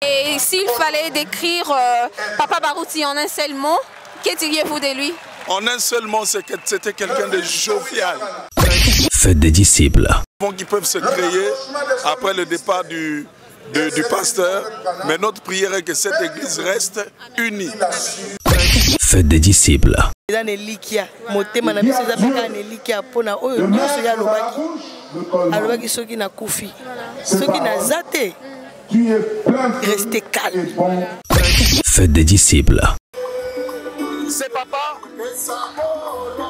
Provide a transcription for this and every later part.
Et s'il fallait décrire Papa Barouti en un seul mot, que diriez-vous de lui? En un seul mot, c'était quelqu'un de jovial. Fête des disciples. Qui peuvent se créer après le départ du pasteur, mais notre prière est que cette église reste unie. Fête des disciples. Restez calme. Fête des disciples. C'est papa.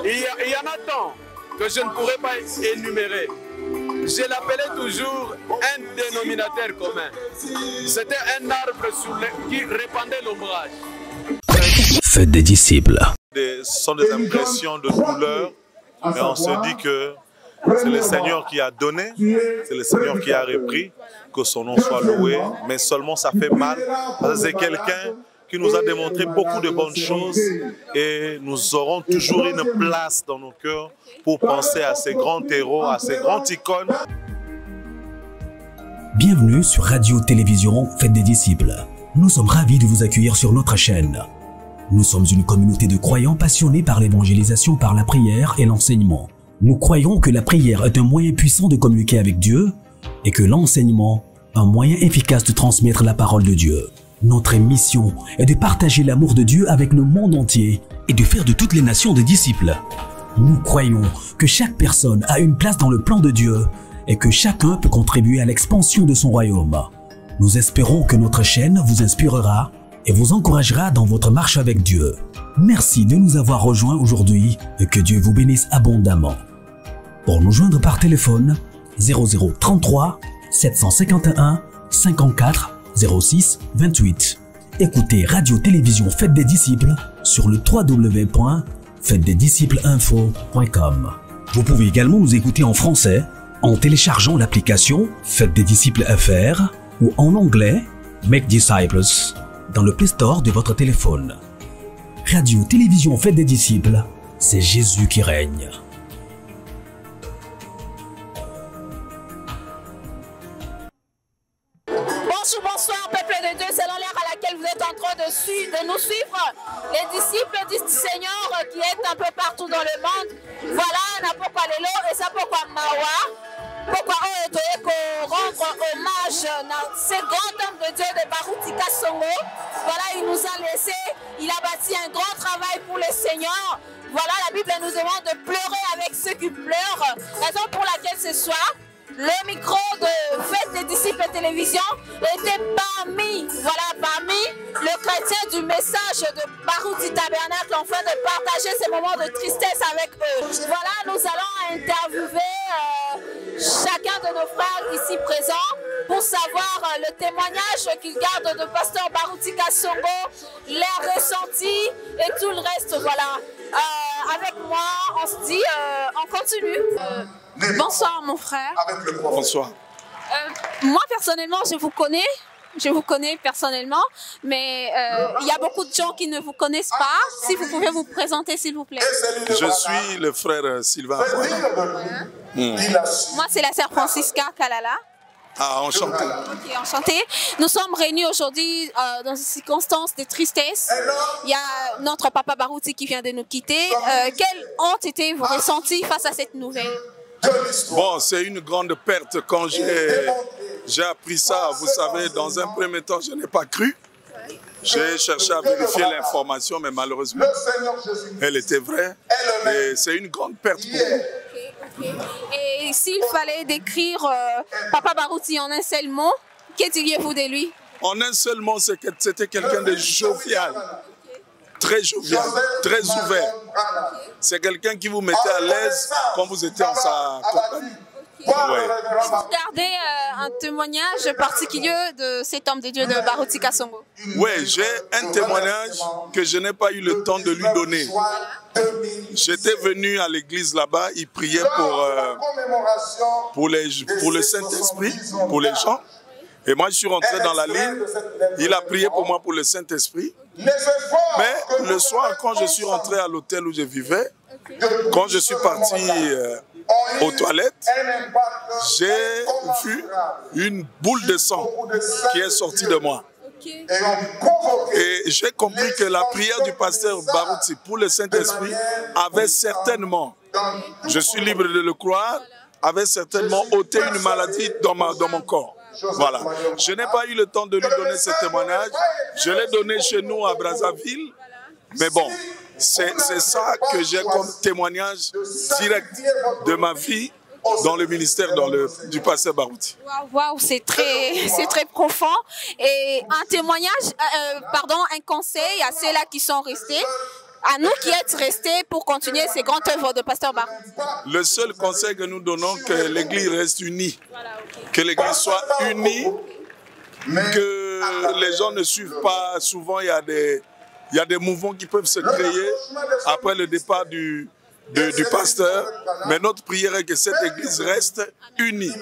Il y en a tant que je ne pourrais pas énumérer. Je l'appelais toujours un dénominateur commun. C'était un arbre qui répandait l'ombrage. Fête des disciples. Ce sont des impressions de douleur, mais on se dit que c'est le Seigneur qui a donné, c'est le Seigneur qui a repris, que son nom soit loué, mais seulement ça fait mal, parce que c'est quelqu'un qui nous a démontré beaucoup de bonnes choses et nous aurons toujours une place dans nos cœurs pour penser à ces grands héros, à ces grandes icônes. Bienvenue sur Radio-Télévision Fête des Disciples. Nous sommes ravis de vous accueillir sur notre chaîne. Nous sommes une communauté de croyants passionnés par l'évangélisation par la prière et l'enseignement. Nous croyons que la prière est un moyen puissant de communiquer avec Dieu et que l'enseignement, un moyen efficace de transmettre la parole de Dieu. Notre mission est de partager l'amour de Dieu avec le monde entier et de faire de toutes les nations des disciples. Nous croyons que chaque personne a une place dans le plan de Dieu et que chacun peut contribuer à l'expansion de son royaume. Nous espérons que notre chaîne vous inspirera et vous encouragera dans votre marche avec Dieu. Merci de nous avoir rejoints aujourd'hui et que Dieu vous bénisse abondamment. Pour nous joindre par téléphone, 0033 751 54 06 28. Écoutez Radio-Télévision Fête des Disciples sur le www.fêtedesdiscipleinfo.com. Vous pouvez également nous écouter en français en téléchargeant l'application Fête des Disciples FR ou en anglais Make Disciples dans le Play Store de votre téléphone. Radio-Télévision Fête des Disciples, c'est Jésus qui règne. Bonsoir peuple de Dieu, c'est l'heure à laquelle vous êtes en train de nous suivre, les disciples du Seigneur qui est un peu partout dans le monde. Voilà, on a pourquoi Lelo et ça pourquoi Mawa, pourquoi on doit rendre hommage à ce grand homme de Dieu de Barouti Kasongo. Voilà, il nous a laissé, il a bâti un grand travail pour le Seigneur. Voilà, la Bible nous demande de pleurer avec ceux qui pleurent, raison pour laquelle ce soir, le micro de Fête des Disciples Télévision était parmi le chrétien du message de Barouti Tabernacle, afin de partager ces moments de tristesse avec eux. Voilà, nous allons interviewer chacun de nos frères ici présents pour savoir le témoignage qu'ils gardent de Pasteur Barouti Kasongo, leurs ressentis et tout le reste. Voilà. Avec moi, on se dit, on continue. Bonsoir mon frère. Bonsoir. Moi personnellement, je vous connais personnellement, mais il y a beaucoup de gens qui ne vous connaissent pas. Si vous pouvez vous présenter s'il vous plaît. Je suis le frère Sylvain. Moi c'est la sœur Francisca Kalala. Ah, enchanté. Ok, enchanté. Nous sommes réunis aujourd'hui dans une circonstance de tristesse. Il y a notre papa Barouti qui vient de nous quitter. Quels ont été vos ressentis face à cette nouvelle? Bon, c'est une grande perte quand j'ai appris ça. Vous savez, dans un premier temps, je n'ai pas cru. J'ai cherché à vérifier l'information, mais malheureusement, elle était vraie. Et c'est une grande perte pour nous. Et s'il fallait décrire Papa Barouti en un seul mot, que diriez-vous de lui? En un seul mot, c'était quelqu'un de jovial. Très jovial, très ouvert. C'est quelqu'un qui vous mettait à l'aise quand vous étiez en sa compagnie. Ouais. Vous gardez un témoignage particulier de cet homme de Dieu de Barouti Kasongo? Oui, j'ai un témoignage que je n'ai pas eu le temps de lui donner. J'étais venu à l'église là-bas, il priait pour le Saint-Esprit, pour les gens. Et moi, je suis rentré dans la ligne. Il a prié pour moi pour le Saint-Esprit. Mais le soir, quand je suis rentré à l'hôtel où je vivais, quand je suis parti aux toilettes, j'ai vu une boule de sang qui est sortie de moi. Et j'ai compris que la prière du pasteur Barouti pour le Saint-Esprit avait certainement, je suis libre de le croire, avait certainement ôté une maladie dans mon corps. Voilà. Je n'ai pas eu le temps de lui donner ce témoignage. Je l'ai donné chez nous à Brazzaville. Mais bon, c'est ça que j'ai comme témoignage direct de ma vie dans le ministère du pasteur Barouti. Waouh, c'est très profond. Et un témoignage, un conseil à ceux-là qui sont restés, à nous qui êtes restés pour continuer ces grandes œuvres de pasteur Barouti. Le seul conseil que nous donnons, que l'Église reste unie, que l'Église soit unie, que les gens ne suivent pas. Souvent, il y a des mouvements qui peuvent se créer après le départ du pasteur, mais notre prière est que cette église reste unie.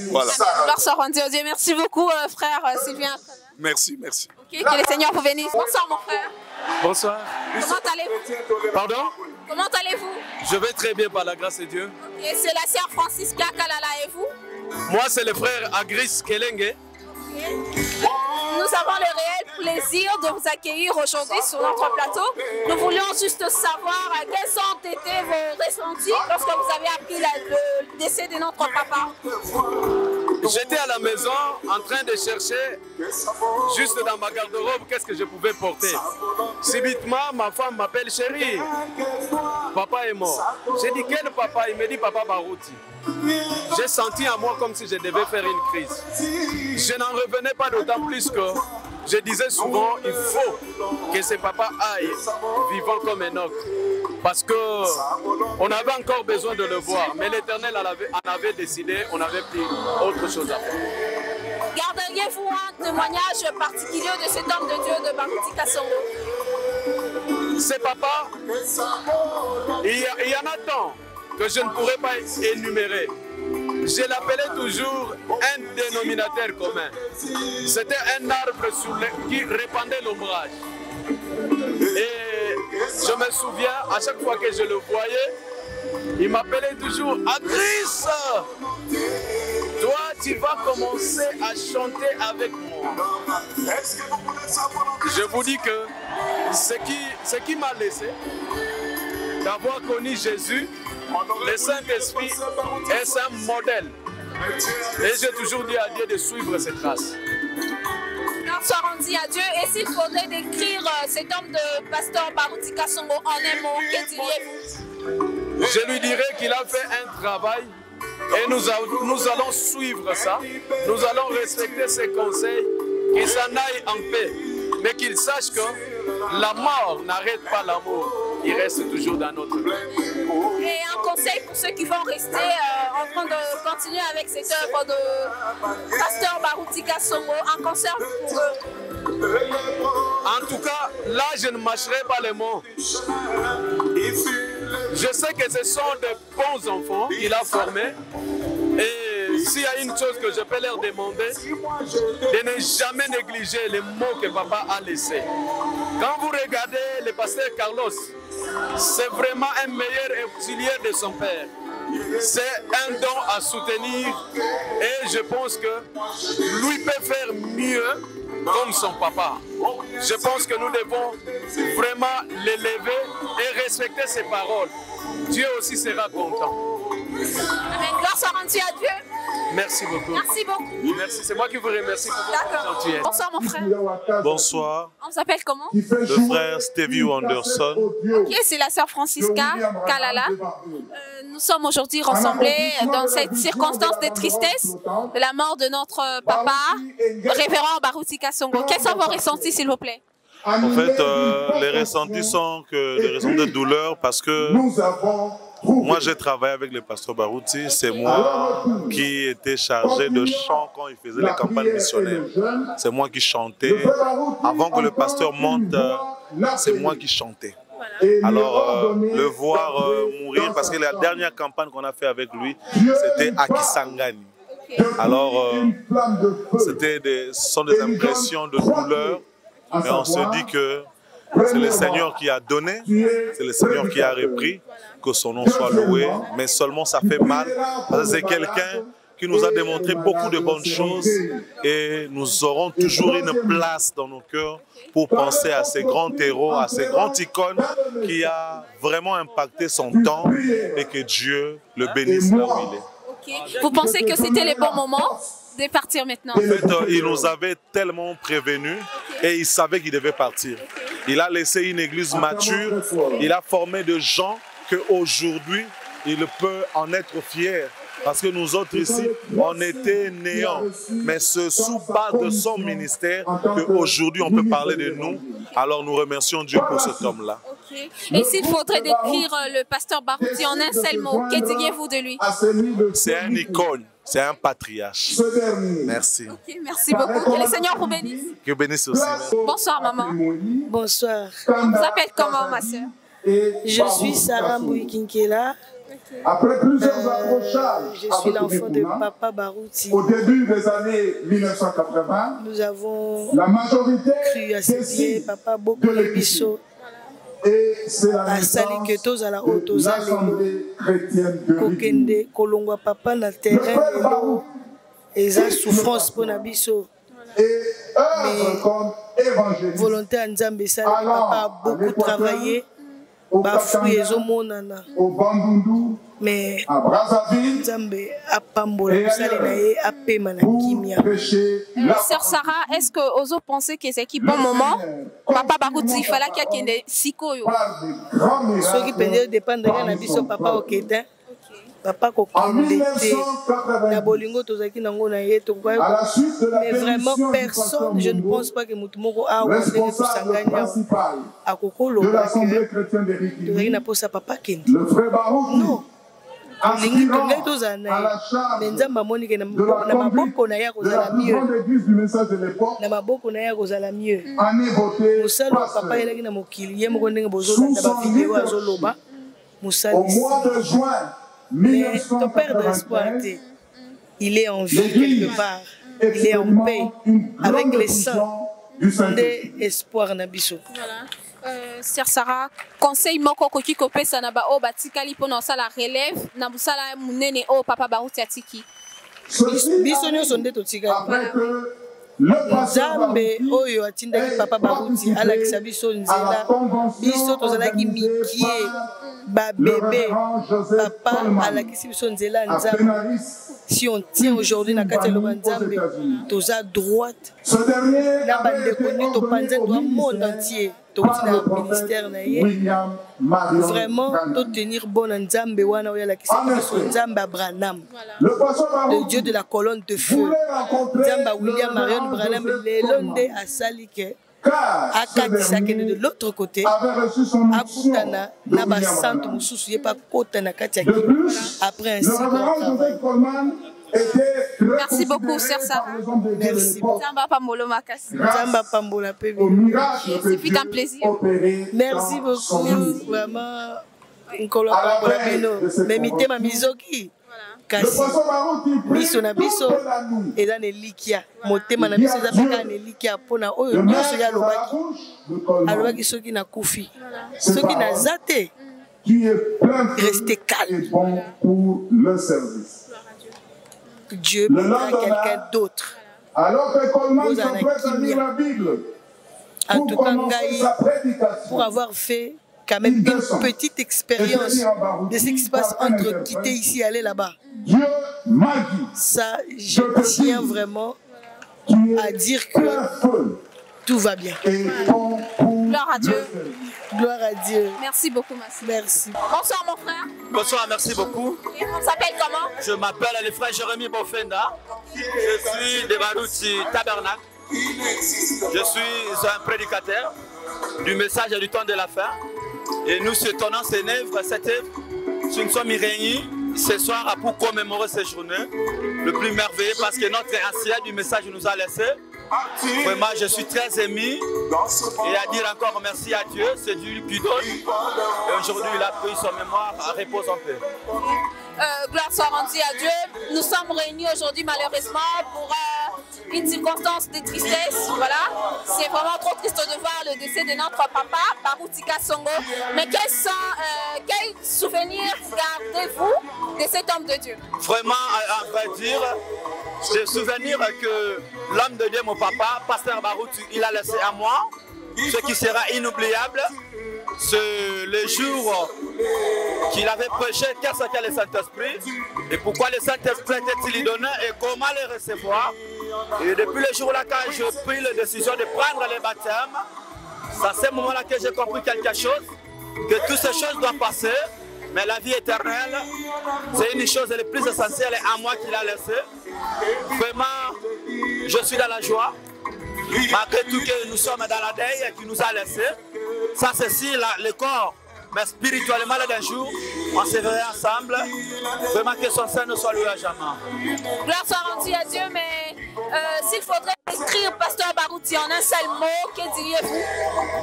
Voilà. Gloire soit rendue au Dieu. Merci beaucoup, frère Sylvain. Merci, merci. Okay, que le Seigneur vous bénisse. Bonsoir, mon frère. Bonsoir. Comment allez-vous? Pardon? Comment allez-vous? Je vais très bien par la grâce de Dieu. Okay, c'est la sœur Francisca Kalala et vous? Moi, c'est le frère Agris Kelenge. Nous avons le réel plaisir de vous accueillir aujourd'hui sur notre plateau. Nous voulions juste savoir quels ont été vos ressentis lorsque vous avez appris le décès de notre papa. J'étais à la maison en train de chercher, juste dans ma garde-robe, qu'est-ce que je pouvais porter. Subitement, ma femme m'appelle chérie. Papa est mort. J'ai dit quel papa? Il me dit papa Barouti. J'ai senti en moi comme si je devais faire une crise. Je n'en revenais pas, d'autant plus que je disais souvent, il faut que ce papa aille vivant comme Enoch. Parce qu'on avait encore besoin de le voir. Mais l'Éternel en avait décidé, on avait pris autre chose à faire. Garderiez-vous un témoignage particulier de cet homme de Dieu de Barouti Kasongo? C'est papa, il y en a tant que je ne pourrais pas énumérer. Je l'appelais toujours un dénominateur commun. C'était un arbre qui répandait l'ombrage. Et je me souviens, à chaque fois que je le voyais, il m'appelait toujours « Agris, toi tu vas commencer à chanter avec moi ». Je vous dis que ce qui m'a laissé d'avoir connu Jésus, le Saint-Esprit est un modèle. Et j'ai toujours dit à Dieu de suivre ses traces. Gloire soit rendue à Dieu. Et s'il faudrait décrire cet homme de pasteur Barouti Kasongo en un mot, que diriez-vous? Je lui dirais qu'il a fait un travail et nous allons suivre ça. Nous allons respecter ses conseils, qu'il s'en aille en paix. Mais qu'il sache que la mort n'arrête pas l'amour. Il reste toujours dans notre vie. Et un conseil pour ceux qui vont rester en train de continuer avec cette œuvre de pasteur Barouti Kasongo, un conseil pour eux? En tout cas, là, je ne mâcherai pas les mots. Je sais que ce sont de bons enfants qu'il a formés. Et s'il y a une chose que je peux leur demander, de ne jamais négliger les mots que papa a laissés. Quand vous regardez le pasteur Carlos, c'est vraiment un meilleur auxiliaire de son père. C'est un don à soutenir et je pense que lui peut faire mieux comme son papa. Je pense que nous devons vraiment l'élever et respecter ses paroles. Dieu aussi sera content. Amen. Gloire soit rendue à Dieu. Merci beaucoup. Merci beaucoup. Merci, c'est moi qui vous remercie pour votre gentillesse. Bonsoir mon frère. Bonsoir. On s'appelle comment? Le frère Stevie Anderson. Ok, c'est la sœur Francisca Kalala. Nous sommes aujourd'hui rassemblés dans cette circonstance de tristesse de la mort de notre papa, révérend Barouti Kasongo. Quels sont vos ressentis, s'il vous plaît? En fait, les ressentis sont que des raisons de douleur parce que moi, j'ai travaillé avec le pasteur Barouti. C'est moi qui étais chargé de chant quand il faisait les campagnes missionnaires. C'est moi qui chantais. Avant que le pasteur monte, c'est moi qui chantais. Alors, le voir mourir, parce que la dernière campagne qu'on a fait avec lui, c'était à Kisangani. Alors, ce sont des impressions de douleur, mais on se dit que c'est le Seigneur qui a donné, c'est le Seigneur qui a repris, que son nom soit loué, mais seulement ça fait mal, parce que c'est quelqu'un qui nous a démontré beaucoup de bonnes choses et nous aurons toujours une place dans nos cœurs pour penser à ces grands héros, à ces grandes icônes qui a vraiment impacté son temps et que Dieu le bénisse là où il est. Okay. Vous pensez que c'était les bons moments de partir maintenant? En fait, il nous avait tellement prévenus et il savait qu'il devait partir. Il a laissé une église mature, il a formé des gens qu'aujourd'hui, il peut en être fier. Parce que nous autres ici, on était néants. Mais c'est sous base de son ministère qu'aujourd'hui on peut parler de nous. Alors nous remercions Dieu pour cet homme-là. Okay. Et s'il faudrait décrire le pasteur Barouti en un seul mot, que diriez-vous de lui? C'est un icône, c'est un patriarche. Merci. Okay, merci beaucoup. Que le Seigneur vous bénisse. Que bénisse aussi. Bonsoir maman. Bonsoir. On vous appelle comment ma soeur? Je suis Sarah Mbouikinkela. Après plusieurs accrochages, je suis l'enfant de Papa Barouti. Au début des années 1980, nous avons la majorité cru à ce bien Papa beaucoup de Bisso. Et c'est la naissance de l'Assemblée chrétienne de Kokende, Kolongwa Papa na terrain et ça souffrance pour Nabiso. Et œuvre comme évangéliste. Volonté à Nzambe, ça Papa a beaucoup travaillé. Au Bandundu, mais à Brazzaville, Sœur Sarah, est-ce que Ozo pensait que c'est qui bon moment? Papa Barouti, il fallait qu'il y ait des sikoyo. Ceux qui peuvent dépendre de la papa au Kédin. Papa mais vraiment personne, je ne pense pas que Moutoumoko a à Kokolo de l'Assemblée chrétienne de Rikini, papa le frère Barouti. Non. Aspirant à la charge de la conduite de la plus grande église du message de l'époque, année votée sous au mois de juin 1981, il est en vie quelque part, il est en paix avec les saints d'espoir Nabiso. Sœur Sarah, conseil moko koki kopesa na ba o batikali pona sala relève na musala munene o Papa Barouti atiki. Biso nyo sonde to tika. Nzambe oyo atindaki Papa Barouti alakisa biso nzela biso tozalaki mikie ba bébé papa alakisi biso nzela nzambe. Si on tient aujourd'hui na kati lo nzambe toza droite na bande connu to panze do monde entier to tina ministère na ye vraiment to tenir bon nzambe wana oyo alakisi biso nzambe Abraham le dieu de la colonne de feu nzambe William Marion Branham lelonde asalike akatisaki de l'autre côté akutana na basante mususu ye pa kota na kati ya après un cycle de travail. Merci beaucoup, Sœur Sarah. Merci beaucoup. Zamba Pambolo Makasi. Zamba Pambola Pébé. C'est fut un plaisir. Merci beaucoup. Vraiment, Nkolo Pambola Bino. Mais mitema mizoki. Kasi biso na biso eza na elikia motema na biso eza peka na elikia pona oyo nyonso ya alobaki soki na kufi soki na zate restez calme Dieu prendra quelqu'un d'autre. Alors que Coleman s'apprête à lire la Bible, en tout cas, pour avoir fait quand même une petite expérience de ce qui se passe entre quitter ici et aller là-bas. Dieu m'a dit, ça, je tiens vraiment à dire que tout va bien. Gloire à Dieu. Gloire à Dieu. Merci beaucoup, Massi. Merci. Bonsoir, mon frère. Bonsoir, merci beaucoup. Et on s'appelle comment? Je m'appelle le frère Jérémy Bofenda. Je suis de Barouti Tabernacle. Je suis un prédicateur du message et du temps de la fin. Et nous souhaitons cette œuvre. Nous sommes réunis ce soir pour commémorer cette journée le plus merveilleux parce que notre ancien du message nous a laissé. Vraiment, je suis très ému et à dire encore merci à Dieu, c'est Dieu qui donne. Et aujourd'hui, il a pris son mémoire, repose en paix. Gloire soit rendue à Dieu. Nous sommes réunis aujourd'hui malheureusement pour une circonstance de tristesse, voilà. C'est vraiment trop triste de voir le décès de notre papa, Baroutika Songo. Mais quel souvenir gardez-vous de cet homme de Dieu? Vraiment, à vrai dire, des souvenirs que l'homme de Dieu, mon papa, Pasteur Barouti, il a laissé à moi. Ce qui sera inoubliable, c'est le jour qu'il avait prêché qu'est-ce qu'est le Saint-Esprit et pourquoi le Saint-Esprit était-il donné et comment le recevoir. Et depuis le jour-là, quand j'ai pris la décision de prendre les baptêmes, c'est à ce moment-là que j'ai compris quelque chose, que toutes ces choses doivent passer, mais la vie éternelle, c'est une chose la plus essentielle à moi qu'il a laissé. Vraiment, je suis dans la joie. Malgré tout que nous sommes dans la deuil qui nous a laissé, ça c'est si le corps, mais spirituellement d'un jour, on se verra ensemble. Vraiment que son sein ne soit loué à jamais. Gloire soit rendue à Dieu, mais s'il faudrait écrire Pasteur Barouti en un seul mot, que diriez-vous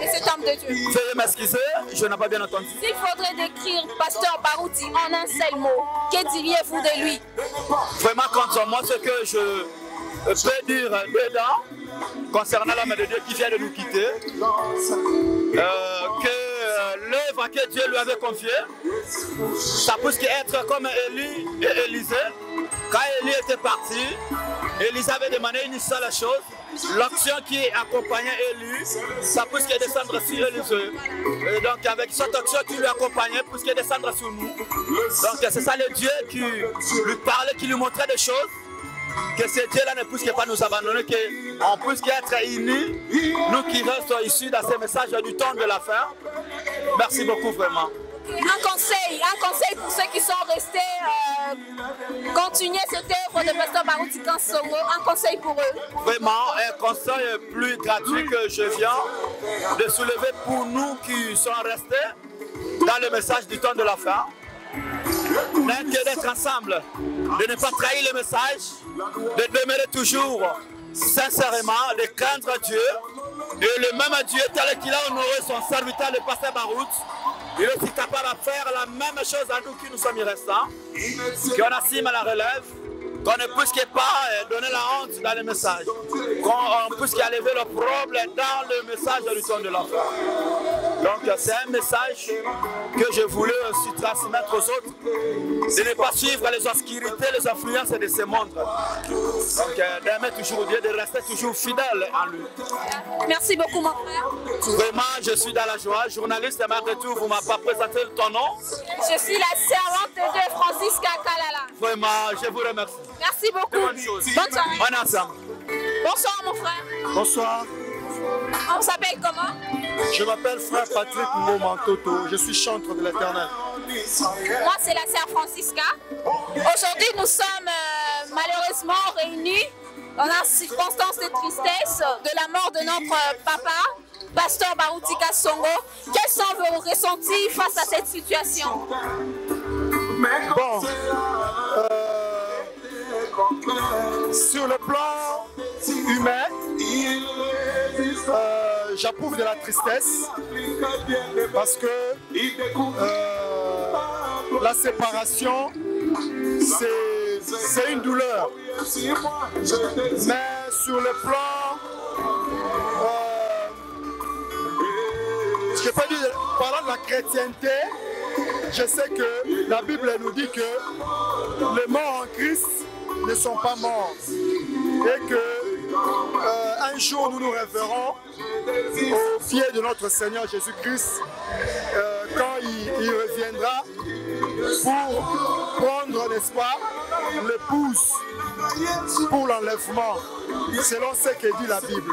de cet homme de Dieu? Veuillez m'excuser, je n'ai pas bien entendu. S'il faudrait décrire Pasteur Barouti en un seul mot, que diriez-vous de lui? Vraiment, contre moi, ce que je peux dire dedans, concernant l'homme de Dieu qui vient de nous quitter, que l'œuvre que Dieu lui avait confiée, ça peut être comme Élie et Élisée. Quand Élie était parti, Élisée avait demandé une seule chose, l'action qui accompagnait Élie, ça peut descendre sur Élisée. Et donc avec cette action qui lui accompagnait, puisqu'il descendre sur nous. Donc c'est ça le Dieu qui lui parlait, qui lui montrait des choses. Que ce Dieu-là ne puisse pas nous abandonner, qu'on puisse être unis, nous qui restons ici dans ces messages du temps de la fin. Merci beaucoup vraiment. Un conseil pour ceux qui sont restés, continuer cette œuvre de Pasteur Baroutika Songo, un conseil pour eux. Vraiment, un conseil plus gratuit que je viens de soulever pour nous qui sont restés dans le message du temps de la fin. N'est que d'être ensemble, de ne pas trahir le message, de demeurer toujours sincèrement, de craindre Dieu. Et le même Dieu tel qu'il a honoré son serviteur, le pasteur Barout, il est aussi capable de faire la même chose à nous qui nous sommes restants, qu'on assume la relève, qu'on ne puisse pas donner la honte dans le message, qu'on puisse lever le problème dans le message du temps de l'enfant. Donc c'est un message que je voulais aussi transmettre aux autres, de ne pas suivre les obscurités, les influences de ce monde. Donc d'aimer toujours Dieu, de rester toujours fidèle en lui. Merci beaucoup mon frère. Vraiment, je suis dans la joie. Journaliste, malgré tout, vous ne m'avez pas présenté ton nom. Je suis la servante de Dieu, Francisca Kalala. Vraiment, je vous remercie. Merci beaucoup. Bonne soirée. On est ensemble. Bonsoir mon frère. Bonsoir. On s'appelle comment? Je m'appelle frère Patrick Momantoto. Je suis chantre de l'Éternel. Moi, c'est la sœur Francisca. Aujourd'hui, nous sommes malheureusement réunis dans une circonstance de tristesse de la mort de notre papa, Pasteur Baroutika Songo. Quels sont vos ressentis face à cette situation? Bon, sur le plan humain, j'approuve de la tristesse parce que la séparation, c'est une douleur. Mais sur le plan, je peux dire, parlant de la chrétienté, je sais que la Bible nous dit que les morts en Christ ne sont pas morts et que un jour nous nous révérons au pied de notre Seigneur Jésus-Christ quand il reviendra pour prendre, n'est-ce pas, l'épouse pour l'enlèvement, selon ce que dit la Bible.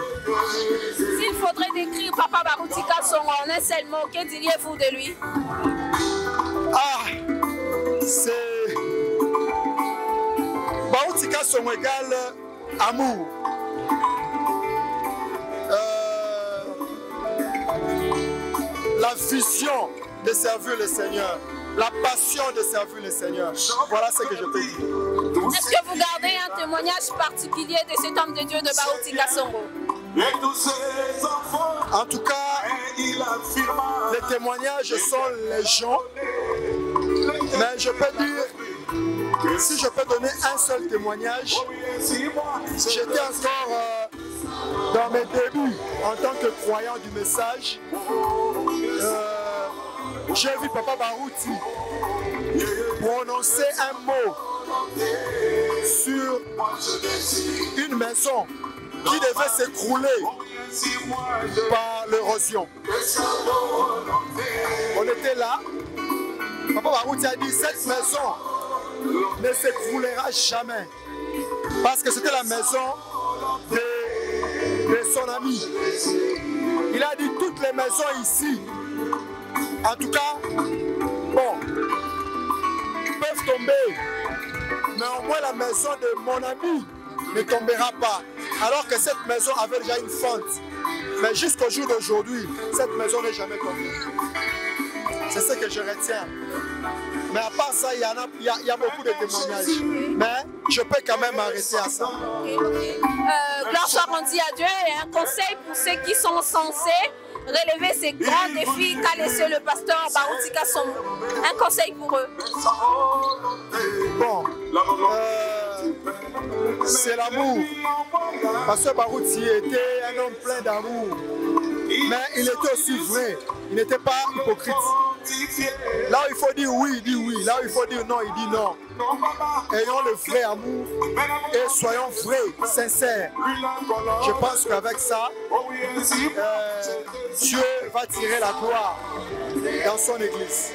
S'il faudrait décrire Papa Baroutika Songo en un seul mot, que diriez-vous de lui? Ah, c'est Baroutika Songo égale amour. La vision de servir le Seigneur, la passion de servir le Seigneur. Voilà ce que je peux dire. Est-ce que vous gardez un témoignage particulier de cet homme de Dieu de Baroutika Songo? En tout cas, les témoignages sont légion, mais je peux dire Si je peux donner un seul témoignage, j'étais encore dans mes débuts en tant que croyant du message. J'ai vu Papa Barouti prononcer un mot sur une maison qui devait s'écrouler par l'érosion. On était là. Papa Barouti a dit cette maison ne s'écroulera jamais parce que c'était la maison de son ami. Il a dit toutes les maisons ici, en tout cas, bon, peuvent tomber, mais au moins la maison de mon ami ne tombera pas, alors que cette maison avait déjà une fente. Mais jusqu'au jour d'aujourd'hui, cette maison n'est jamais tombée. C'est ce que je retiens. Mais à part ça, il y a beaucoup de témoignages. Mais je peux quand même arrêter à ça. Gloire soit rendue à Dieu et un conseil pour ceux qui sont censés relever ces grands défis qu'a laissé le pasteur Barouti Kasongo. Un conseil pour eux. Bon, c'est l'amour. Pasteur Barouti était un homme plein d'amour. Mais il était aussi vrai. Il n'était pas hypocrite. Là où il faut dire oui, il dit oui. Là où il faut dire non, il dit non. Ayons le vrai amour et soyons vrais, sincères. Je pense qu'avec ça, Dieu va tirer la gloire dans son église.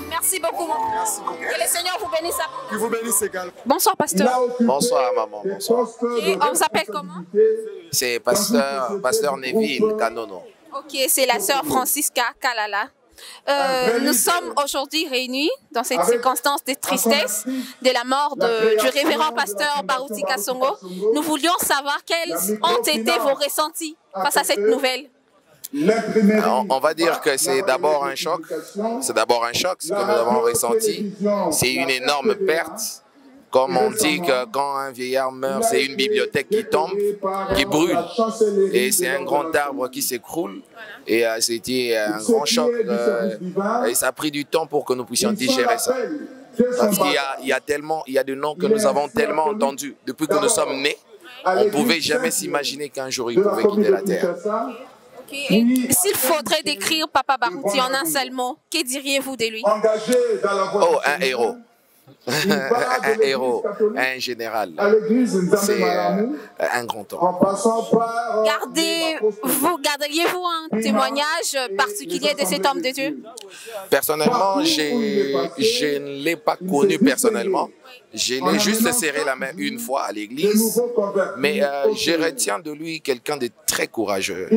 Merci beaucoup. Merci beaucoup. Que le Seigneur vous bénisse. Que vous bénisse également. Bonsoir, pasteur. Bonsoir, maman. Bonsoir. Et on s'appelle comment? C'est pasteur Neville Kanono. Ok, c'est la sœur Francisca Kalala. Nous sommes aujourd'hui réunis dans cette circonstance de tristesse de la mort du révérend pasteur Barouti Kasongo. Nous voulions savoir quels ont été vos ressentis face à cette nouvelle. On va dire que c'est d'abord un choc. C'est d'abord un choc, ce que nous avons ressenti. C'est une énorme perte. Comme on dit que quand un vieillard meurt, c'est une bibliothèque qui tombe, qui brûle. Et c'est un grand arbre qui s'écroule. Et c'était un grand choc. Et ça a pris du temps pour que nous puissions digérer ça. Parce qu'il y a des noms que nous avons tellement entendus depuis que nous sommes nés. On ne pouvait jamais s'imaginer qu'un jour il pouvait quitter la terre. S'il faudrait décrire Papa Barouti en un seul mot, que diriez-vous de lui? Oh, un héros. Un héros, un général, c'est un grand homme. Garderiez-vous un témoignage particulier de cet homme de Dieu? Personnellement, je ne l'ai pas connu personnellement. Je l'ai juste serré la main une fois à l'église, mais je retiens de lui quelqu'un de très courageux,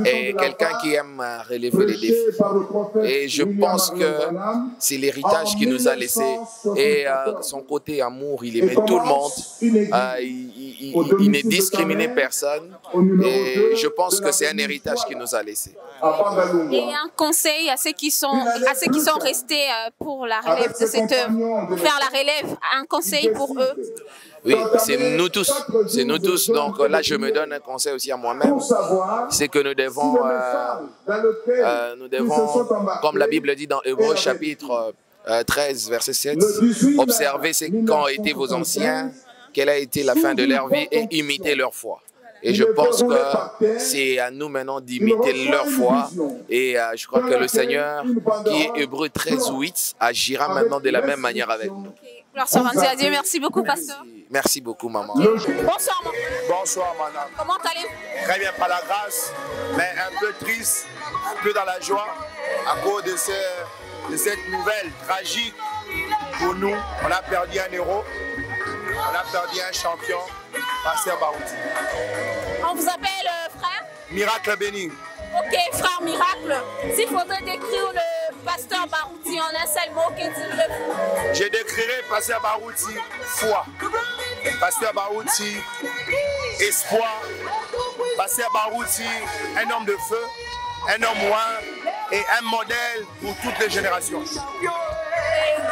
et quelqu'un qui aime relever les défis. Et je pense que c'est l'héritage qu'il nous a laissé, et son côté amour, il aimait tout le monde, il ne discriminait personne, et je pense que c'est un héritage qu'il nous a laissé. Et un conseil à ceux qui sont restés pour la relève de cette œuvre, pour faire la relève, un conseil pour eux? Oui, c'est nous tous. Donc là, je me donne un conseil aussi à moi-même. C'est que nous devons, comme la Bible dit dans Hébreux chapitre 13, verset 7, observez qu'ont été vos anciens, quelle a été la fin de leur vie et imitez leur foi. Et je pense que c'est à nous maintenant d'imiter leur foi. Et je crois que le Seigneur, qui est Hébreux 13, 8, agira maintenant de la même manière avec nous. Gloire soit rendue à Dieu. Merci beaucoup, pasteur. Merci beaucoup, maman. Bonsoir, maman. Bonsoir, madame. Comment allez-vous? Très bien, par la grâce, mais un peu triste, un peu dans la joie, à cause de cette nouvelle tragique pour nous. On a perdu un héros, on a perdu un champion, pasteur Barouti. On vous appelle frère? Miracle béni. Ok, frère Miracle. S'il faudrait décrire le pasteur Barouti en un seul mot, que diriez-vous? Je décrirai pasteur Barouti foi. Pasteur Barouti espoir. Pasteur Barouti un homme de feu, un homme loin et un modèle pour toutes les générations.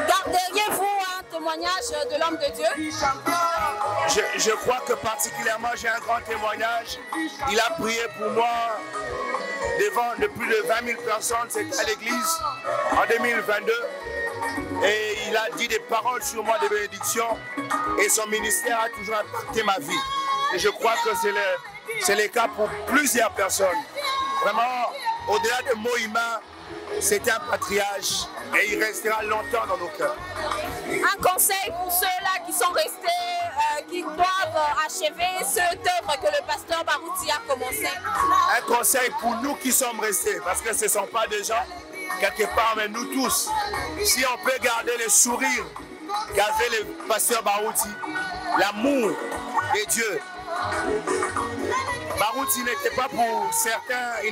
Garderiez-vous un témoignage de l'homme de Dieu? Je crois que particulièrement j'ai un grand témoignage. Il a prié pour moi devant de plus de 20 000 personnes à l'église en 2022. et il a dit des paroles sur moi de bénédiction et son ministère a toujours impacté ma vie. Et je crois que c'est le cas pour plusieurs personnes. Vraiment, au-delà des mots humains, c'est un patriarche et il restera longtemps dans nos cœurs. Un conseil pour ceux-là qui sont restés, qui doivent achever cette œuvre que le pasteur Barouti a commencé. Un conseil pour nous qui sommes restés, parce que ce ne sont pas des gens quelque part, mais nous tous. Si on peut garder le sourire qu'avait le pasteur Barouti, l'amour de Dieu. Barouti n'était pas pour certains, il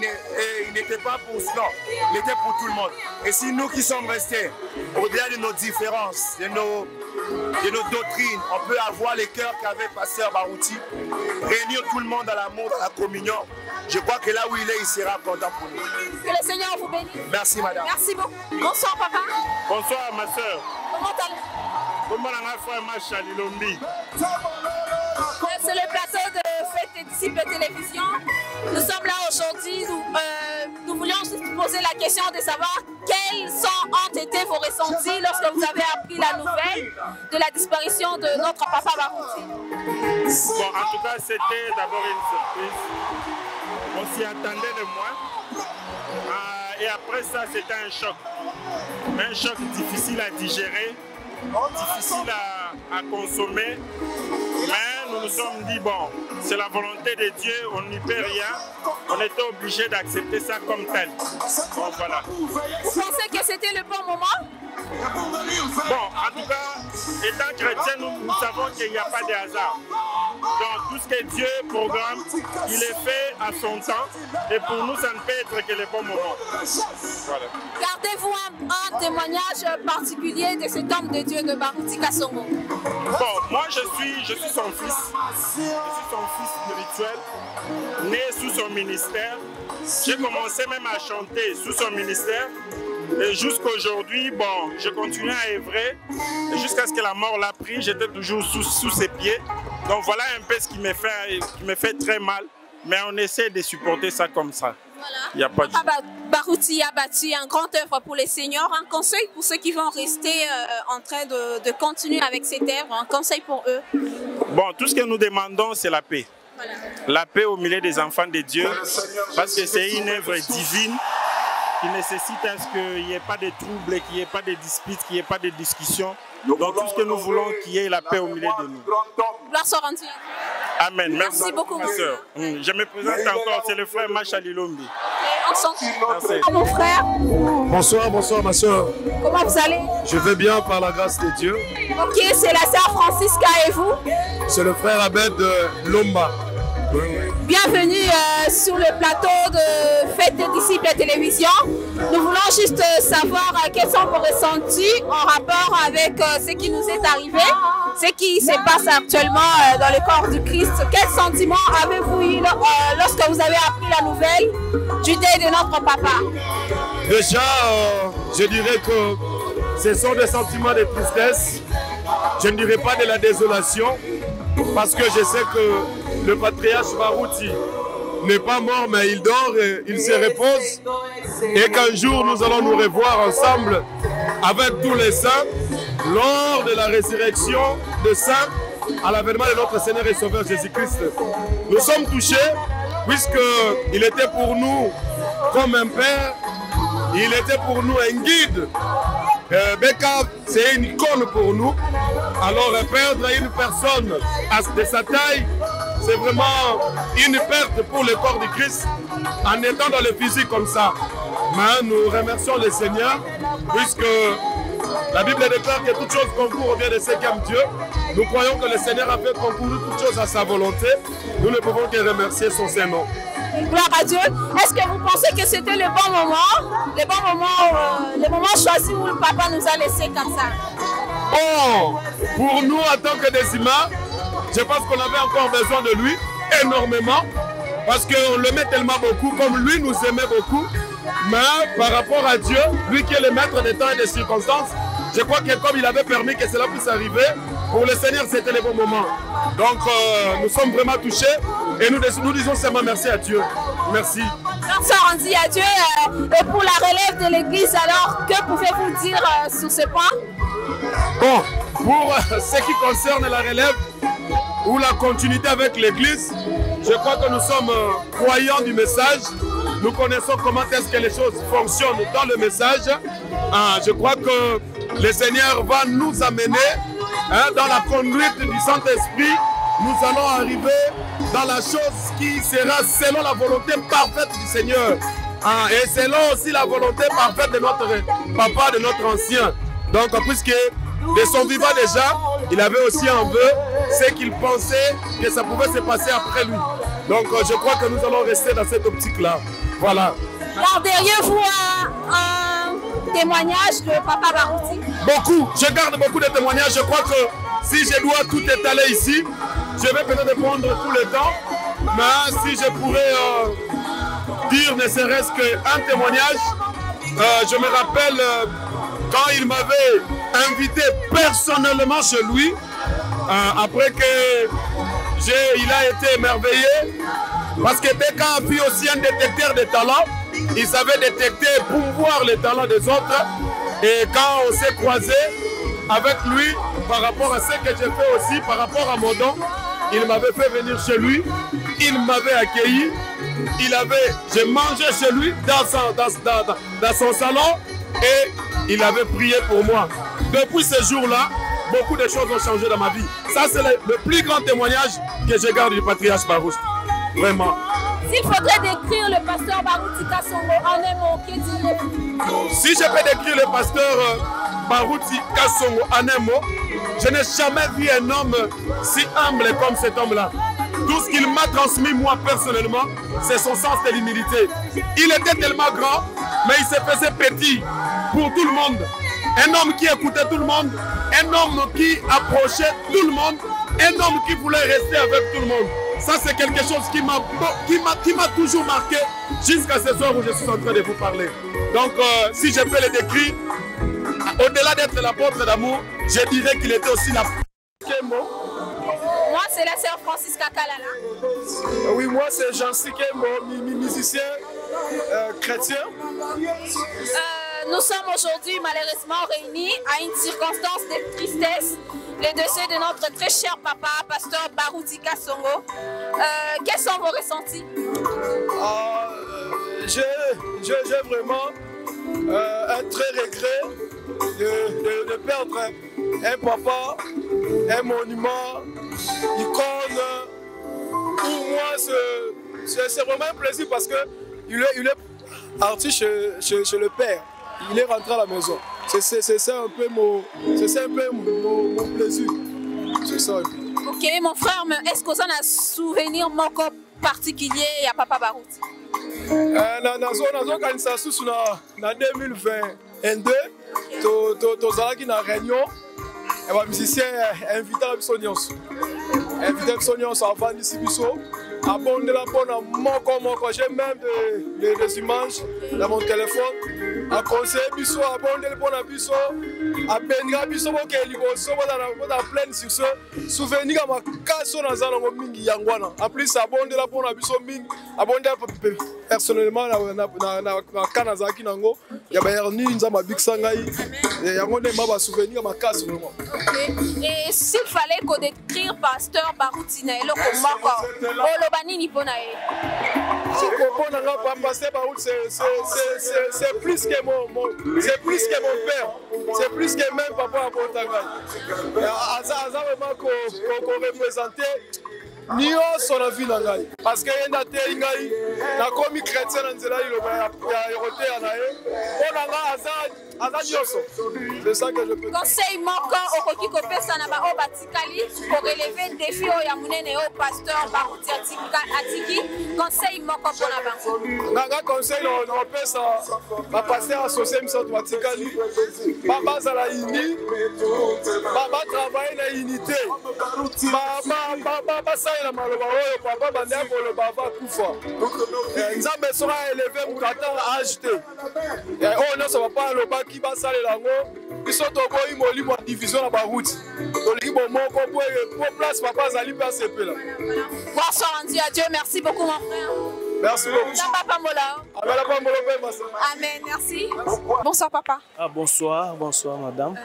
n'était pas pour non, il était pour tout le monde. Et si nous qui sommes restés, au-delà de nos différences, de nos doctrines, on peut avoir les cœurs qu'avait pasteur Barouti, réunir tout le monde dans l'amour, dans la communion. Je crois que là où il est, il sera content pour nous. Que le Seigneur vous bénisse. Merci madame. Merci beaucoup. Bonsoir papa. Bonsoir ma soeur. Comment allez-vous? Comment allez-vous? C'est le plateau de Fête des Disciples Télévision. Nous sommes là aujourd'hui. Nous voulions juste poser la question de savoir quels ont été vos ressentis lorsque vous avez appris la nouvelle de la disparition de notre papa Barouti. Bon, en tout cas, c'était d'abord une surprise. On s'y attendait de moins. Et après ça, c'était un choc. Un choc difficile à digérer, difficile à consommer. Mais nous nous sommes dit, bon, c'est la volonté de Dieu, on n'y peut rien. On était obligé d'accepter ça comme tel. Bon, voilà. Vous pensez que c'était le bon moment? Bon, en tout cas, étant chrétien, nous savons qu'il n'y a pas de hasard. Donc, tout ce que Dieu programme, il est fait à son temps. Et pour nous, ça ne peut être que le bon moment. Voilà. Gardez-vous un témoignage particulier de cet homme de Dieu de Barouti Kassongo? Bon, moi, je suis son fils. Je suis son fils spirituel, né sous son ministère. J'ai commencé même à chanter sous son ministère. Et jusqu'à aujourd'hui, bon, je continue à œuvrer. Jusqu'à ce que la mort l'a pris, j'étais toujours sous ses pieds. Donc voilà un peu ce qui me fait très mal. Mais on essaie de supporter ça comme ça. Voilà. Il n'y a pas de... Barouti a bâti un grand œuvre pour les seniors. Un conseil pour ceux qui vont rester en train de continuer avec cette œuvre. Un conseil pour eux. Bon, tout ce que nous demandons, c'est la paix. Voilà. La paix au milieu des enfants de Dieu. Parce que c'est une œuvre divine qui nécessite à ce qu'il n'y ait pas de troubles, qu'il n'y ait pas de disputes, qu'il n'y ait pas de discussions. Donc tout ce que nous voulons, qu'il y ait la paix au milieu de nous. Gloire soit rendue. Amen. Merci beaucoup, ma soeur. Je me présente encore, c'est le frère Machali Lombi. Merci. Mon frère. Bonsoir, bonsoir ma soeur. Comment vous allez? Je vais bien par la grâce de Dieu. Ok, c'est la sœur Francisca et vous? C'est le frère Abed de Lomba. Bienvenue sur le plateau de Fête des Disciples Télévision. Nous voulons juste savoir quels sont vos ressentis en rapport avec ce qui nous est arrivé, ce qui se passe actuellement dans le corps du Christ. Quels sentiments avez-vous eu lorsque vous avez appris la nouvelle du deuil de notre papa? Déjà, je dirais que ce sont des sentiments de tristesse. Je ne dirais pas de la désolation, parce que je sais que le patriarche Barouti n'est pas mort, mais il dort et il se repose. Et qu'un jour, nous allons nous revoir ensemble avec tous les saints lors de la résurrection de saints à l'avènement de notre Seigneur et Sauveur Jésus-Christ. Nous sommes touchés puisqu'il était pour nous comme un père, il était pour nous un guide. Beka, c'est une icône pour nous. Alors perdre une personne de sa taille, c'est vraiment une perte pour le corps du Christ en étant dans le physique comme ça. Mais nous remercions le Seigneur puisque la Bible déclare que toute chose concourt au bien de ceux qui aiment Dieu. Nous croyons que le Seigneur a fait concourir toutes choses à sa volonté. Nous ne pouvons que remercier son Saint-Nom. Gloire à Dieu. Est-ce que vous pensez que c'était le bon moment, le moment choisi où le papa nous a laissés comme ça? Bon, pour nous en tant que des humains, je pense qu'on avait encore besoin de lui énormément parce qu'on l'aimait tellement beaucoup, comme lui nous aimait beaucoup. Mais par rapport à Dieu, lui qui est le maître des temps et des circonstances, je crois que comme il avait permis que cela puisse arriver, pour le Seigneur c'était le bon moment. Donc nous sommes vraiment touchés et nous disons seulement merci à Dieu. Merci. Bonsoir, on dit adieu. Et pour la relève de l'église, alors, que pouvez-vous dire sur ce point? Bon, pour ce qui concerne la relève ou la continuité avec l'église, je crois que nous sommes croyants du message. Nous connaissons comment est-ce que les choses fonctionnent dans le message. Je crois que le Seigneur va nous amener dans la conduite du Saint-Esprit. Nous allons arriver dans la chose qui sera selon la volonté parfaite du Seigneur. Et selon aussi la volonté parfaite de notre papa, de notre ancien. Donc, puisque de son vivant déjà, il avait aussi en vœu ce qu'il pensait que ça pouvait se passer après lui. Donc, je crois que nous allons rester dans cette optique-là. Voilà. Garderiez-vous un témoignage de Papa Barouti? Beaucoup. Je garde beaucoup de témoignages. Je crois que si je dois tout étaler ici, je vais peut-être prendre tout le temps. Mais si je pourrais dire ne serait-ce qu'un témoignage, je me rappelle quand il m'avait invité personnellement chez lui, après que il a été émerveillé, parce que dès qu'on a vu aussi un détecteur de talents, il savait détecter pour voir les talents des autres. Et quand on s'est croisé avec lui, par rapport à ce que j'ai fait aussi, par rapport à mon don, il m'avait fait venir chez lui, il m'avait accueilli, j'ai mangé chez lui dans son salon et il avait prié pour moi. Depuis ce jour-là, beaucoup de choses ont changé dans ma vie. Ça, c'est le plus grand témoignage que je garde du patriarche Barouti. Vraiment. S'il faudrait décrire le pasteur Barouti Kassongo en un mot, que diriez-vous? Si je peux décrire le pasteur Barouti Kassongo en un mot, je n'ai jamais vu un homme si humble comme cet homme-là. Tout ce qu'il m'a transmis, moi, personnellement, c'est son sens de l'humilité. Il était tellement grand, mais il se faisait petit pour tout le monde. Un homme qui écoutait tout le monde, un homme qui approchait tout le monde, un homme qui voulait rester avec tout le monde. Ça, c'est quelque chose qui m'a toujours marqué jusqu'à ce soir où je suis en train de vous parler. Donc, si je peux le décrire, au-delà d'être l'apôtre d'amour, je dirais qu'il était aussi la... Moi, c'est la sœur Francis Kakalala. Oui, moi, c'est Jean Sikembo, musicien chrétien. Nous sommes aujourd'hui malheureusement réunis à une circonstance de tristesse, le décès de notre très cher papa, pasteur Barouti Kassongo. Quels sont vos ressentis? J'ai vraiment un très regret de perdre un papa, un monument, icône. Pour moi, c'est vraiment un plaisir parce qu'il est parti chez le père. Il est rentré à la maison. C'est ça un peu mon plaisir. C'est ça. Ok, mon frère, est-ce que vous avez un souvenir particulier à Papa Barouti? En 2022, nous avons une réunion. Les musiciens invités à la avant d'ici. J'ai même des images dans mon téléphone. À conseiller biso, abonder le bon abiso, à benga biso boke liboso, dans pleine sur ce souvenir à ma casse dans un mingi yangwana. En plus, abonder la bon abiso mingi, abonder personnellement na kanazaki nango, ya bayerni nzama big sangai, yangonde maba souvenir à ma casse vraiment. Et s'il fallait qu'on décrire pasteur Barouti na elo komako, olobani ni ponae. C'est plus que mon père, c'est plus que même papa à Bontanga. Vraiment qu'on représentait Nio son avis nangai. Parce qu'il y a un téingai, la commis chrétienne en Zéla, il a éroté en aïe. On a c'est ça que je peux dire. Conseil manquant au Koki Kopesa Naba au Batikali pour relever le défi au Yamounene au pasteur Barouti Atiki. Conseil manquant pour la banque. Nanga conseil on peut ça. Ma pasteur associé Msot Batikali. Baba Zalaini. Baba travaille dans l'unité. Baba ça il a maloba. Baba Bandé pour le Baba Koufa. Nzambe sera élevé Moukata à acheter. On ne va pas le qui va saler là-haut, ils sont au bout de division à Barouti. Donc, ils vont pour place, papa Zali, pas là. Bonsoir, on dit adieu, merci beaucoup, mon frère. Merci beaucoup. Papa Mola. Amen, merci. Bonsoir papa. Ah, bonsoir madame.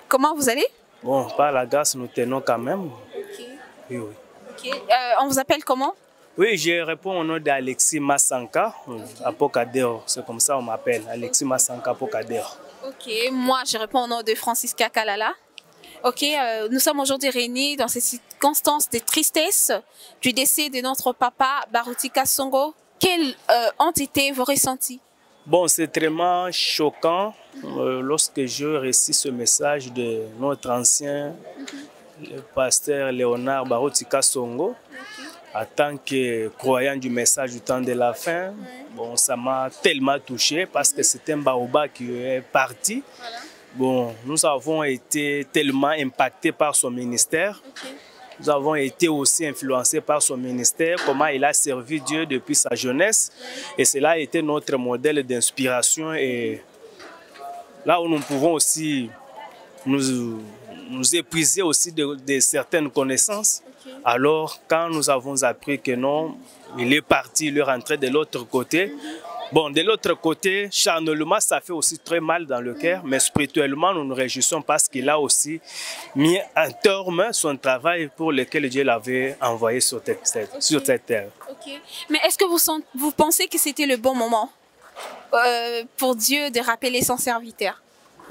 Comment vous allez? Bon, par la grâce, nous tenons quand même. Ok. Oui. Ok. On vous appelle comment? Oui, je réponds au nom d'Alexis Massanka, à Pocadéo. C'est comme ça on m'appelle, Alexis Massanka à Pocadéo. Ok, moi je réponds au nom de Francisca Kalala. Ok, nous sommes aujourd'hui réunis dans ces circonstances de tristesse du décès de notre papa Barutika Songo. Quels ont été vos ressentis? Bon, c'est vraiment choquant lorsque je reçus ce message de notre ancien le pasteur Léonard Barutika Songo. En tant que croyant du message du temps de la fin, bon, ça m'a tellement touché parce que c'est un baobab qui est parti. Bon, nous avons été tellement impactés par son ministère. Nous avons été aussi influencés par son ministère, comment il a servi Dieu depuis sa jeunesse. Et cela a été notre modèle d'inspiration. Et là où nous pouvons aussi nous épuiser aussi de certaines connaissances. Alors, quand nous avons appris que non, il est parti, il est rentré de l'autre côté. Bon, de l'autre côté, charnellement, ça fait aussi très mal dans le cœur, mais spirituellement, nous nous réjouissons parce qu'il a aussi mis en terme son travail pour lequel Dieu l'avait envoyé sur cette terre. Okay. Mais est-ce que vous pensez que c'était le bon moment pour Dieu de rappeler son serviteur?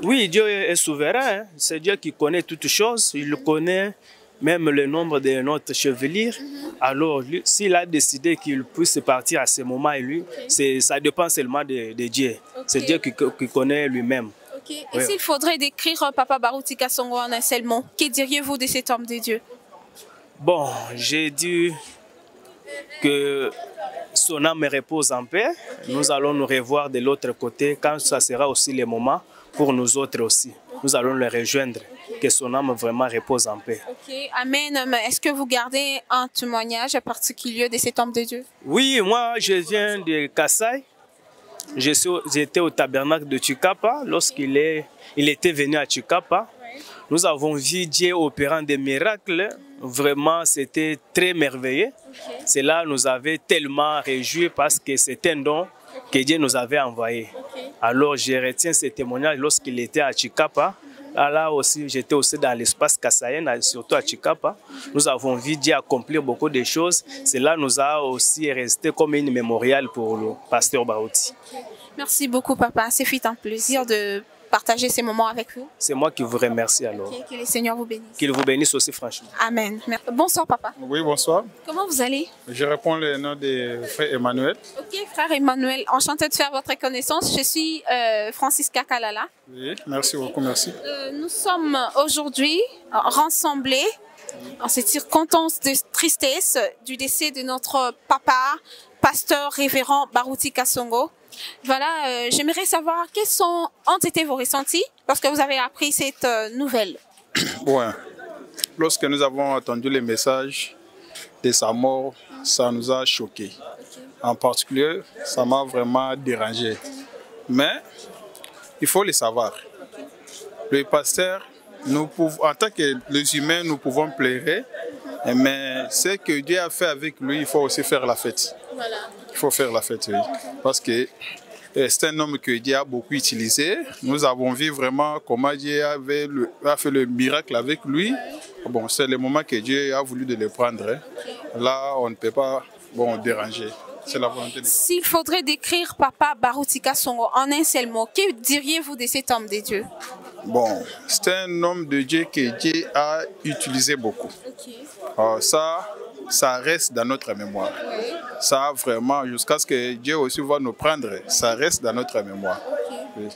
Oui, Dieu est souverain. Hein? C'est Dieu qui connaît toutes choses. Il connaît même le nombre de notre chevelure. Alors, s'il a décidé qu'il puisse partir à ce moment, ça dépend seulement de Dieu. C'est Dieu qui connaît lui-même. Okay. Et s'il faudrait décrire Papa Barutika Songo en un seul mot, que diriez-vous de cet homme de Dieu? Bon, j'ai dit que son âme repose en paix. Nous allons nous revoir de l'autre côté quand ça sera aussi le moment pour nous autres aussi. Nous allons le rejoindre, que son âme vraiment repose en paix. Ok, amen. Est-ce que vous gardez un témoignage particulier de cet homme de Dieu? Oui, moi je viens de Kassai. J'étais au tabernacle de Chikapa lorsqu'il était venu à Chikapa. Nous avons vu Dieu opérant des miracles. Vraiment, c'était très merveilleux. Cela nous avait tellement réjouis parce que c'était un don que Dieu nous avait envoyé. Alors, je retiens ce témoignage lorsqu'il était à Chikapa. Là aussi, j'étais aussi dans l'espace kassaïen, surtout à Chikapa. Nous avons vu Dieu accomplir beaucoup de choses. Cela nous a aussi resté comme une mémorial pour le pasteur Baruti. Merci beaucoup, papa. C'est un plaisir de partager ces moments avec vous. C'est moi qui vous remercie alors. Que le Seigneur vous bénisse. Qu'il vous bénisse aussi franchement. Amen. Bonsoir papa. Oui, bonsoir. Comment vous allez? Je réponds le nom de frère Emmanuel. Ok, frère Emmanuel, enchanté de faire votre connaissance. Je suis Francisca Kalala. Oui, merci beaucoup, merci. Nous sommes aujourd'hui rassemblés en cette circonstance de tristesse du décès de notre papa, pasteur révérend Barutika Songo. Voilà, j'aimerais savoir quels ont été vos ressentis lorsque vous avez appris cette nouvelle. Ouais. Lorsque nous avons entendu les messages de sa mort, ça nous a choqués. En particulier, ça m'a vraiment dérangé. Mais il faut le savoir. Le pasteur, en tant que les humains, nous pouvons pleurer, mais ce que Dieu a fait avec lui, il faut aussi faire la fête. Voilà. Il faut faire la fête, oui. Parce que c'est un homme que Dieu a beaucoup utilisé. Nous avons vu vraiment comment Dieu a fait le miracle avec lui. Bon, c'est le moment que Dieu a voulu de le prendre. Là, on ne peut pas déranger. C'est la volonté de Dieu. S'il faudrait décrire Papa Barutika Songo en un seul mot, que diriez-vous de cet homme de Dieu? Bon, c'est un homme de Dieu que Dieu a utilisé beaucoup. Alors ça reste dans notre mémoire. Ça vraiment, jusqu'à ce que Dieu aussi va nous prendre, ça reste dans notre mémoire. Oui.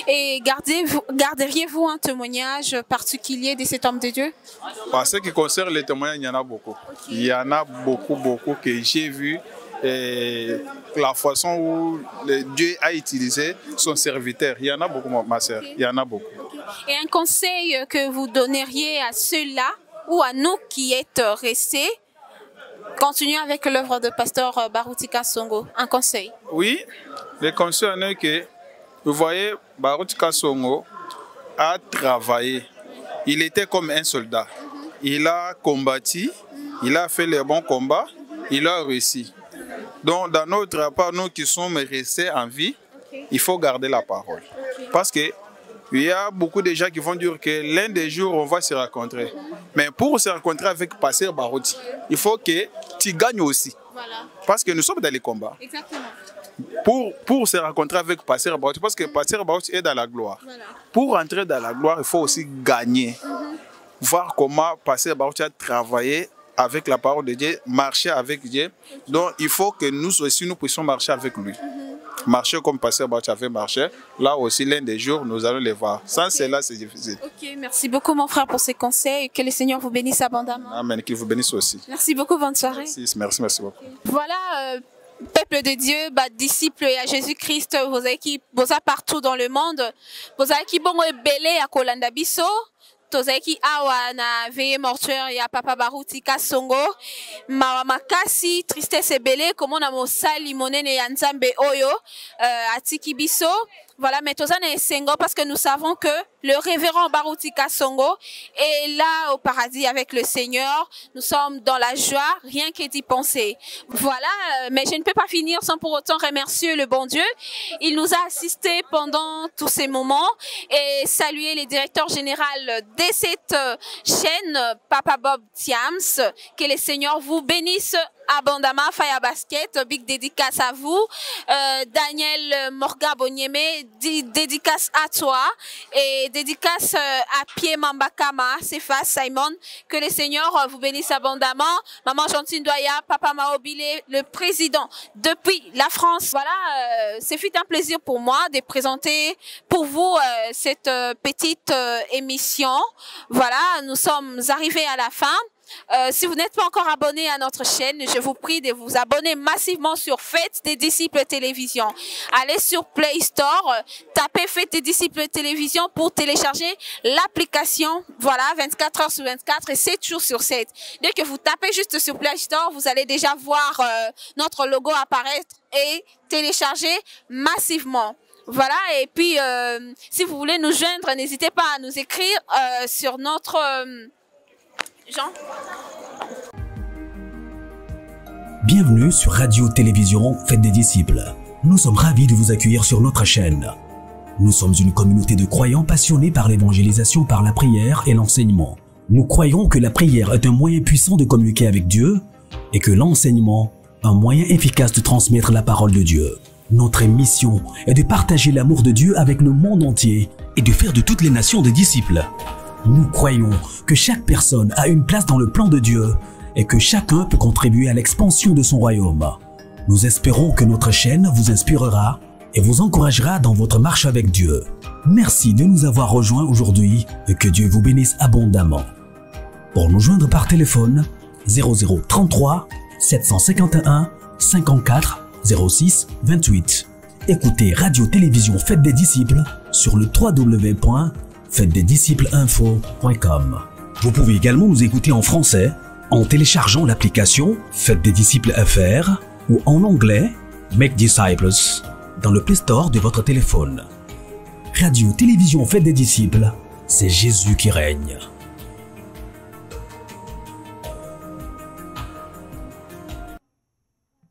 Et garderiez-vous un témoignage particulier de cet homme de Dieu? En ce qui concerne les témoignages, il y en a beaucoup. Il y en a beaucoup que j'ai vu. Et la façon où Dieu a utilisé son serviteur, il y en a beaucoup, ma sœur, il y en a beaucoup. Et un conseil que vous donneriez à ceux-là ou à nous qui êtes restés, continuez avec l'œuvre de pasteur Barutika Songo, un conseil? Oui, le conseil est que, vous voyez, Barutika Songo a travaillé. Il était comme un soldat. Il a combattu, il a fait les bons combats, il a réussi. Donc, dans notre part, nous qui sommes restés en vie, il faut garder la parole. Parce que il y a beaucoup de gens qui vont dire que l'un des jours, on va se rencontrer. Mais pour se rencontrer avec Pasteur Barouti, il faut que tu gagnes aussi. Voilà. Parce que nous sommes dans les combats. Exactement. Pour se rencontrer avec Pasteur Barouti, parce que Pasteur Barouti est dans la gloire. Voilà. Pour entrer dans la gloire, il faut aussi gagner. Voir comment Pasteur Barouti a travaillé avec la parole de Dieu, marcher avec Dieu. Donc, il faut que nous aussi, nous puissions marcher avec lui. Marcher comme Pasteur Barouti avait marché. Là aussi, l'un des jours, nous allons les voir. Sans cela, c'est difficile. Ok, merci beaucoup, mon frère, pour ces conseils. Que le Seigneur vous bénisse abondamment. Amen, qu'il vous bénisse aussi. Merci beaucoup, bonne soirée. Merci beaucoup. Voilà, peuple de Dieu, disciples à Jésus-Christ, vos équipes, vos partout dans le monde. Vos équipes, bon, belé à Kolanda Bisso. Tozaki awa na veille mortuaire ya Papa Barouti Kasongo makasi tristesse ebele comme na mosali monene ya Nzambe oyo atiki biso. Voilà, mais Tozane et Sengo parce que nous savons que le révérend Barouti Kasongo est là au paradis avec le Seigneur. Nous sommes dans la joie, rien que d'y penser. Voilà, mais je ne peux pas finir sans pour autant remercier le bon Dieu. Il nous a assistés pendant tous ces moments et saluer les directeurs généraux de cette chaîne, Papa Bob Thiams. Que le Seigneur vous bénisse abondamment. Faya Basket, big dédicace à vous. Daniel Morga Bonyeme, dédicace à toi. Et dédicace à Pierre Mambakama, Sefa Simon. Que le Seigneur vous bénisse abondamment. Maman Gentine Doya, Papa Maobile, le président depuis la France. Voilà, c'est fut un plaisir pour moi de présenter pour vous cette petite émission. Voilà, nous sommes arrivés à la fin. Si vous n'êtes pas encore abonné à notre chaîne, je vous prie de vous abonner massivement sur Fête des Disciples Télévision. Allez sur Play Store, tapez Fête des Disciples Télévision pour télécharger l'application. Voilà, 24 heures sur 24 et 7 jours sur 7. Dès que vous tapez juste sur Play Store, vous allez déjà voir notre logo apparaître et télécharger massivement. Voilà, et puis si vous voulez nous joindre, n'hésitez pas à nous écrire sur notre... Jean. Bienvenue sur Radio-Télévision Fête des Disciples. Nous sommes ravis de vous accueillir sur notre chaîne. Nous sommes une communauté de croyants passionnés par l'évangélisation par la prière et l'enseignement. Nous croyons que la prière est un moyen puissant de communiquer avec Dieu et que l'enseignement, un moyen efficace de transmettre la parole de Dieu. Notre mission est de partager l'amour de Dieu avec le monde entier et de faire de toutes les nations des disciples. Nous croyons que chaque personne a une place dans le plan de Dieu et que chacun peut contribuer à l'expansion de son royaume. Nous espérons que notre chaîne vous inspirera et vous encouragera dans votre marche avec Dieu. Merci de nous avoir rejoints aujourd'hui et que Dieu vous bénisse abondamment. Pour nous joindre par téléphone, 0033 751 54 06 28. Écoutez Radio-Télévision Fête des Disciples sur le www.fêtedesdiscipleinfo.com. Vous pouvez également nous écouter en français en téléchargeant l'application Fête des Disciples FR ou en anglais Make Disciples dans le Play Store de votre téléphone. Radio-Télévision Fête des Disciples, c'est Jésus qui règne.